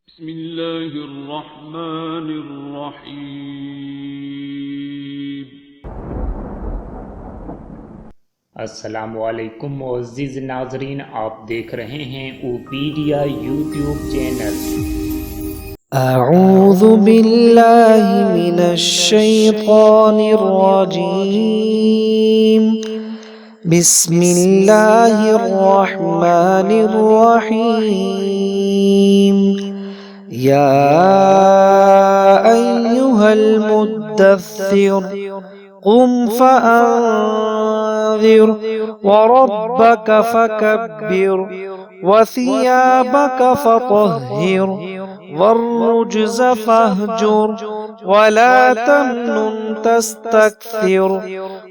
بسم الله الرحمن الرحیم۔ अस्सलामुअलैकुम मुअज़्ज़िज़ नाज़रीन, आप देख रहे हैं ओपीडिया यूट्यूब चैनल। أعوذ بالله من الشيطان الرجيم. بسم الله الرحمن الرحيم. يا أيها المدثر قم فأنذر وربك فكبر وثيابك فطهر والرجز فاهجر ولا تمنن تستكثر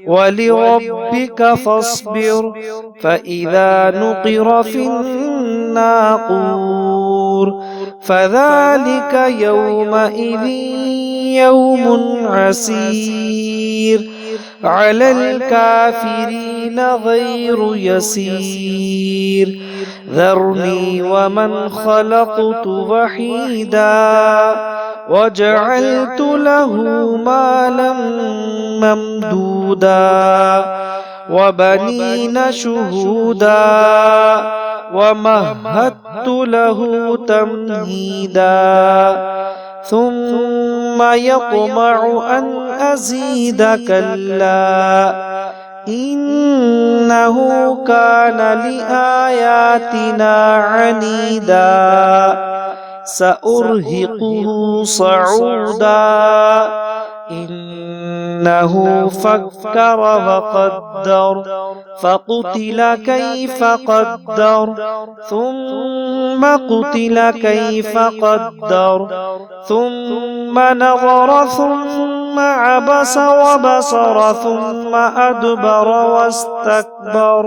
ولربك فاصبر فإذا نقر في الناقور فذلك يومئذ يوم عسير على الكافرين غير يسير. ذرني ومن خلقت وحيدا وجعلت له مالا ممدودا وبنين شهودا ومهدت له تمهيدا ثم يطمع أن أزيد كلا إنه كان لآياتنا عنيدا سأرهقه صعودا إنه فكر وقدر فقتل كيف قدر ثم قتل كيف قدر ثم نظر ثم عبس وبصر ثم أدبر واستكبر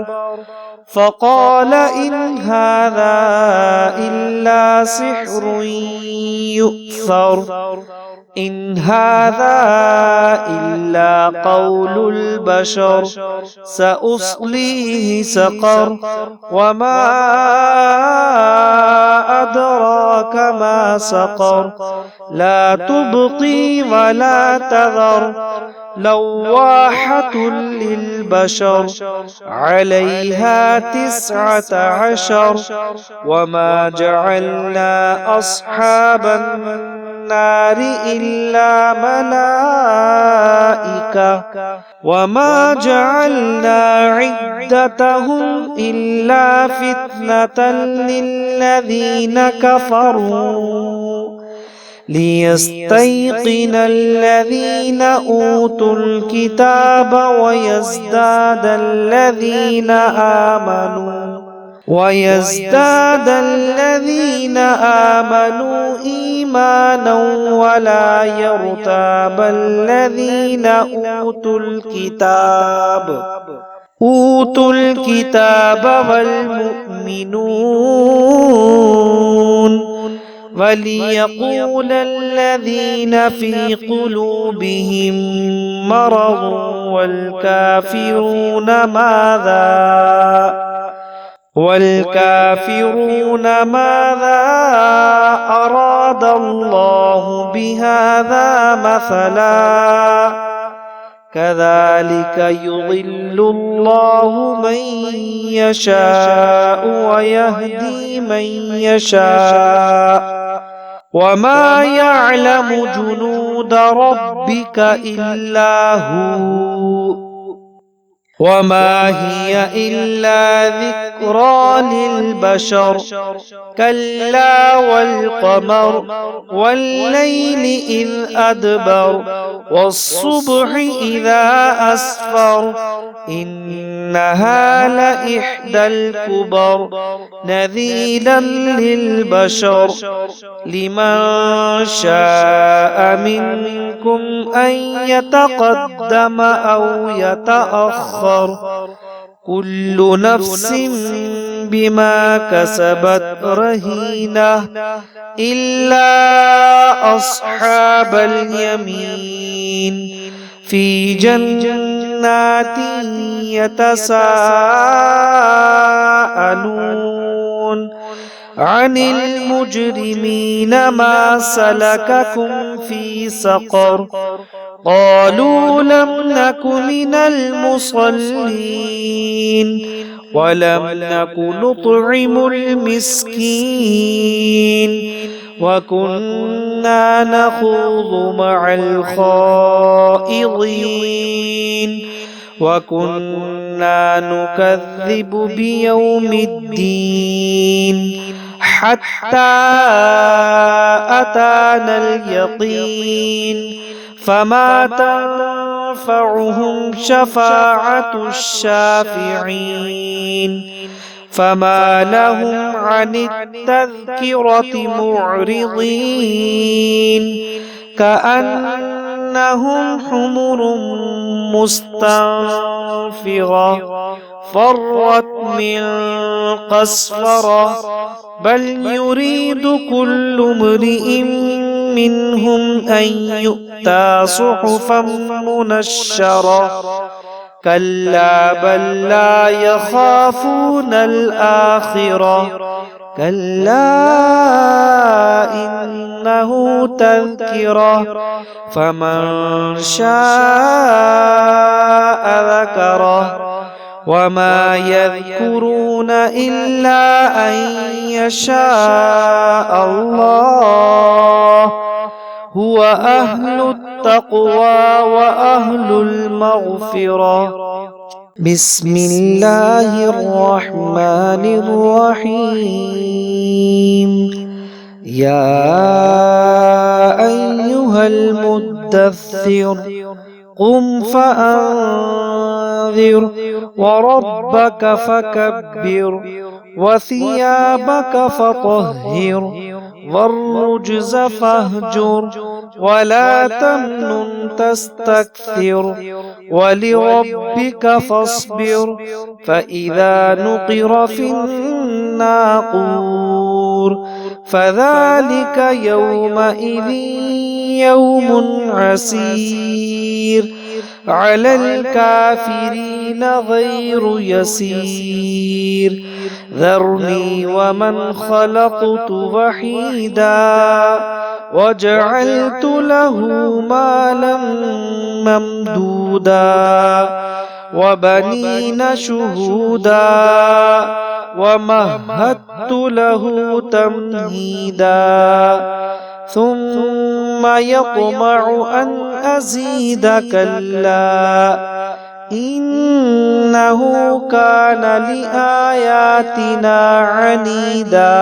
فقال إن هذا إلا سحر يؤثر إن هذا إلا قول البشر سأصليه سقر وما أدراك ما سقر لا تبقي ولا تذر لواحة للبشر عليها 19 وما جعلنا أصحاب النار إلا ملائكة وما جعلنا عدتهم إلا فتنة للذين كفروا ليستيقن الذين أوتوا الكتاب ويزداد الذين آمنوا إيمانا ولا يرتاب الذين أوتوا الكتاب والمؤمنون وليقول الذين في قلوبهم مرض والكافرون ماذا أراد الله بهذا مثلا كذلك يضل الله من يشاء ويهدي من يشاء وما يعلم جنود ربك إلا هو وما هي إلا ذكرى للبشر كلا والقمر والليل إذ أدبر والصبح إذا أسفر إنها لإحدى الكبر نذيرا للبشر لمن شاء منكم أن يتقدم أو يتأخر كل نفس بما كسبت رهينة إلا أصحاب اليمين في جنات يتساءلون عن المجرمين ما سلككم في سقر قالوا لم نك من المصلين ولم نك نطعم المسكين وكنا نخوض مع الخائضين وكنا نكذب بيوم الدين حتى أتانا اليقين فما تنفعهم شفاعة الشافعين فما لهم عن التذكرة معرضين كأنهم حمر مستنفرة فرت من قسورة بل يريد كل امرئ منهم أن يؤتى صحفا منشرة كلا بل لا يخافون الآخرة كلا إنه تذكرة فمن شاء ذكره وما يذكرون إلا أن يشاء الله هو أهل التقوى وأهل المغفرة بسم الله الرحمن الرحيم يا أيها المدثر قم فأنذر وربك فكبر وثيابك فطهر والرجز فاهجر ولا تمنن تستكثر ولربك فاصبر فإذا نقر في الناقور فذلك يومئذ يوم عسير على الكافرين غير يسير ذرني ومن خلقت وحيدا وجعلت له مالا ممدودا وبنين شهودا ومهدت له تمهيدا ثم يطمع أن أزيد كلا إنه كان لآياتنا عنيدا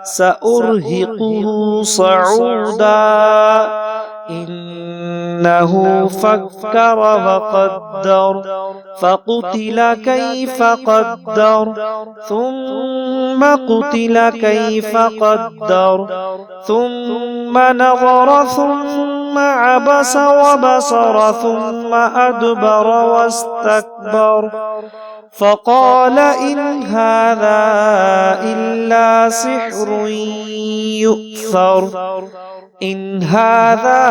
سأرهقه صعودا إنه فكر وقدر فقتل كيف قدر ثم قتل كيف قدر ثم نظر ثم عبس وبصر ثم أدبر واستكبر فقال إن هذا إلا سحر يؤثر إن هذا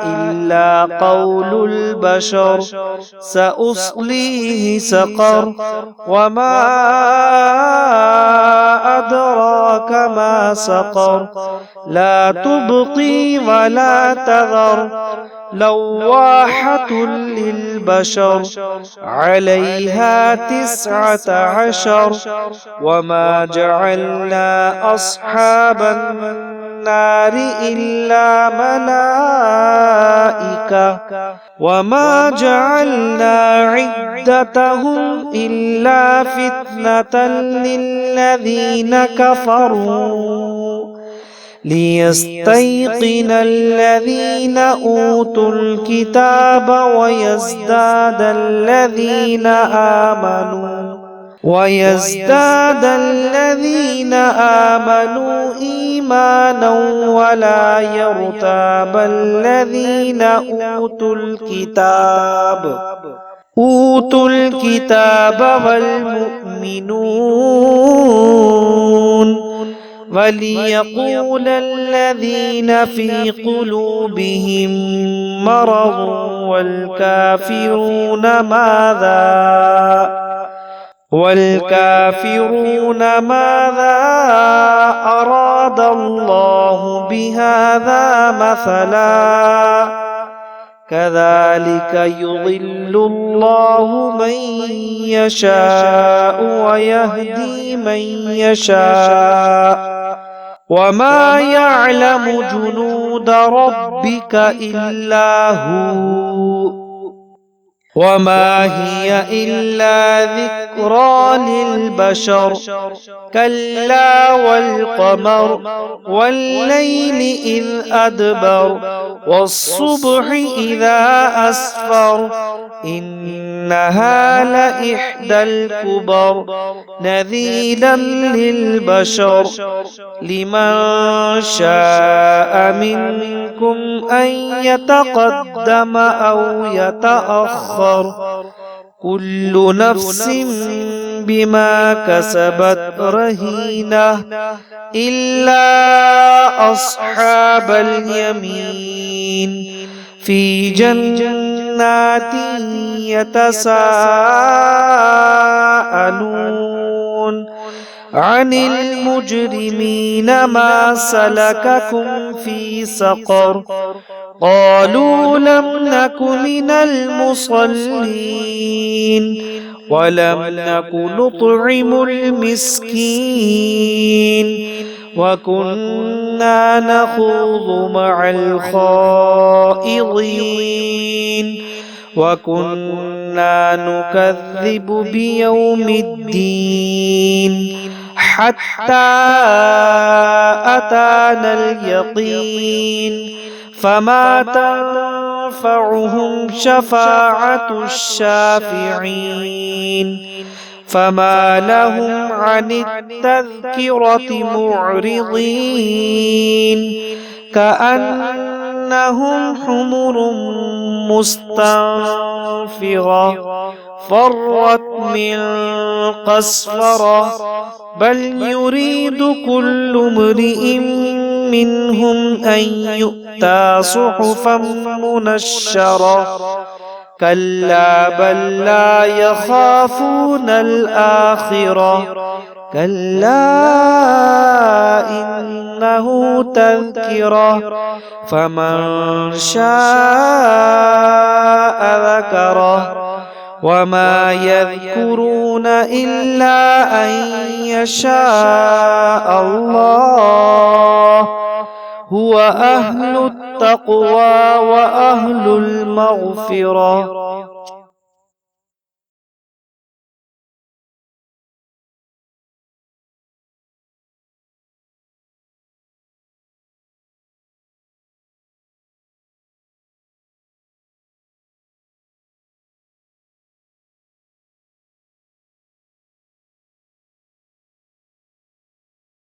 إلا قول البشر سأصليه سقر وما أدراك ما سقر لا تبقي ولا تذر لواحة للبشر عليها 19 وما جعلنا أصحاب النار إلا ملائكة وما جعلنا عدتهم إلا فتنة للذين كفروا ليستيقن الذين أوتوا الكتاب ويزداد الذين آمنوا إيمانا ولا يرتاب الذين أوتوا الكتاب والمؤمنون وليقول الذين في قلوبهم مرض والكافرون والكافرون ماذا أراد الله بهذا مثلا كذلك يضل الله من يشاء ويهدي من يشاء وما يعلم جنود ربك إلا هو وما هي إلا ذكرى للبشر كلا والقمر والليل إذ أدبر والصبح إذا أسفر إنها لإحدى الكبر نذيرا للبشر لمن شاء منكم أن يتقدم أو يتأخر كل نفس بما كسبت رهينة إلا أصحاب اليمين في جنات يتساءلون عن المجرمين ما سلككم في سقر قالوا لم نك من المصلين ولم نك نطعم المسكين وكنا نخوض مع الخائضين وكنا نكذب بيوم الدين حتى أتانا اليقين فما تنفعهم شفاعة الشافعين فما لهم عن التذكرة معرضين كأنهم حمر مستنفرة فرت من قسورة بل يريد كل امرئ منهم أن يؤتى صحفا منشرة كلا بل لا يخافون الآخرة كلا إنه تذكرة فمن شاء ذكره وما يذكرون إلا أن يشاء الله هو أهل التقوى وأهل المغفرة